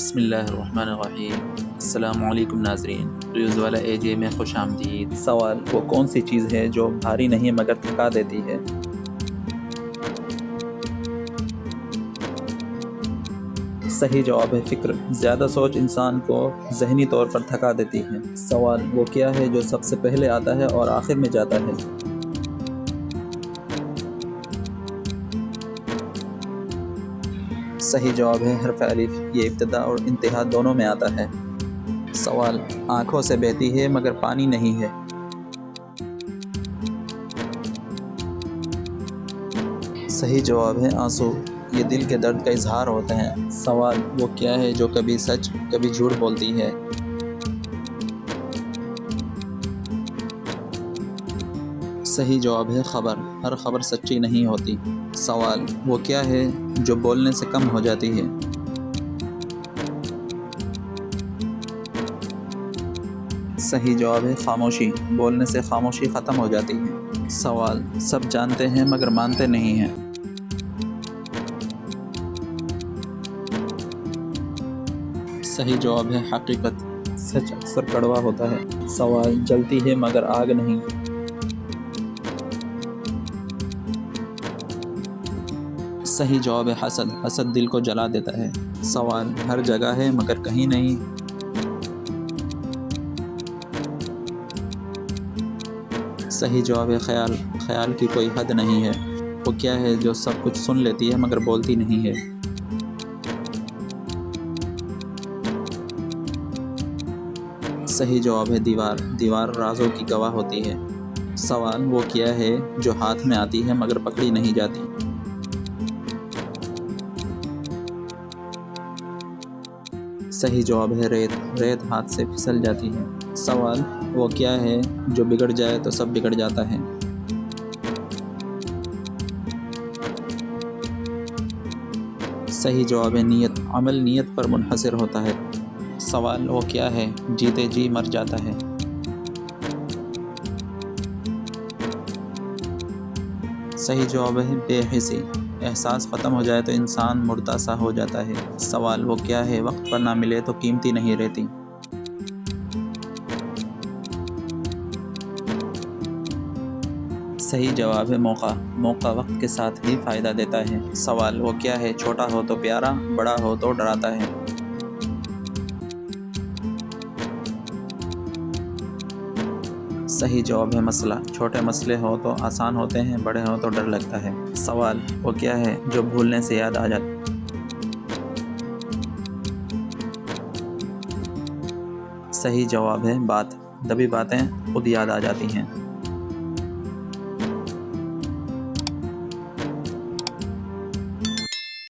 بسم اللہ الرحمن الرحیم۔ السلام علیکم ناظرین، ریوز والا AJ میں خوش آمدید۔ سوال: وہ کون سی چیز ہے جو بھاری نہیں مگر تھکا دیتی ہے؟ صحیح جواب ہے فکر۔ زیادہ سوچ انسان کو ذہنی طور پر تھکا دیتی ہے۔ سوال: وہ کیا ہے جو سب سے پہلے آتا ہے اور آخر میں جاتا ہے؟ صحیح جواب ہے حرف الف۔ یہ ابتدا اور انتہا دونوں میں آتا ہے۔ سوال: آنکھوں سے بہتی ہے مگر پانی نہیں ہے۔ صحیح جواب ہے آنسو۔ یہ دل کے درد کا اظہار ہوتا ہے۔ سوال: وہ کیا ہے جو کبھی سچ کبھی جھوٹ بولتی ہے؟ صحیح جواب ہے خبر۔ ہر خبر سچی نہیں ہوتی۔ سوال: وہ کیا ہے جو بولنے سے کم ہو جاتی ہے؟ صحیح جواب ہے خاموشی۔ بولنے سے خاموشی ختم ہو جاتی ہے۔ سوال: سب جانتے ہیں مگر مانتے نہیں ہیں۔ صحیح جواب ہے حقیقت۔ سچ اکثر کڑوا ہوتا ہے۔ سوال: جلتی ہے مگر آگ نہیں۔ صحیح جواب ہے حسد۔ حسد دل کو جلا دیتا ہے۔ سوال: ہر جگہ ہے مگر کہیں نہیں۔ صحیح جواب ہے خیال۔ خیال کی کوئی حد نہیں ہے۔ وہ کیا ہے جو سب کچھ سن لیتی ہے مگر بولتی نہیں ہے؟ صحیح جواب ہے دیوار۔ دیوار رازوں کی گواہ ہوتی ہے۔ سوال: وہ کیا ہے جو ہاتھ میں آتی ہے مگر پکڑی نہیں جاتی؟ صحیح جواب ہے ریت۔ ریت ہاتھ سے پھسل جاتی ہے۔ سوال: وہ کیا ہے جو بگڑ جائے تو سب بگڑ جاتا ہے؟ صحیح جواب ہے نیت۔ عمل نیت پر منحصر ہوتا ہے۔ سوال: وہ کیا ہے جیتے جی مر جاتا ہے؟ صحیح جواب ہے بے حسی۔ احساس ختم ہو جائے تو انسان مردہ سا ہو جاتا ہے۔ سوال: وہ کیا ہے وقت پر نہ ملے تو قیمتی نہیں رہتی؟ صحیح جواب ہے موقع۔ موقع وقت کے ساتھ ہی فائدہ دیتا ہے۔ سوال: وہ کیا ہے چھوٹا ہو تو پیارا، بڑا ہو تو ڈراتا ہے؟ صحیح جواب ہے مسئلہ۔ چھوٹے مسئلے ہو تو آسان ہوتے ہیں، بڑے ہو تو ڈر لگتا ہے۔ سوال: وہ کیا ہے جو بھولنے سے یاد آ جاتا ہے؟ صحیح جواب ہے بات۔ دبی باتیں خود یاد آ جاتی ہیں۔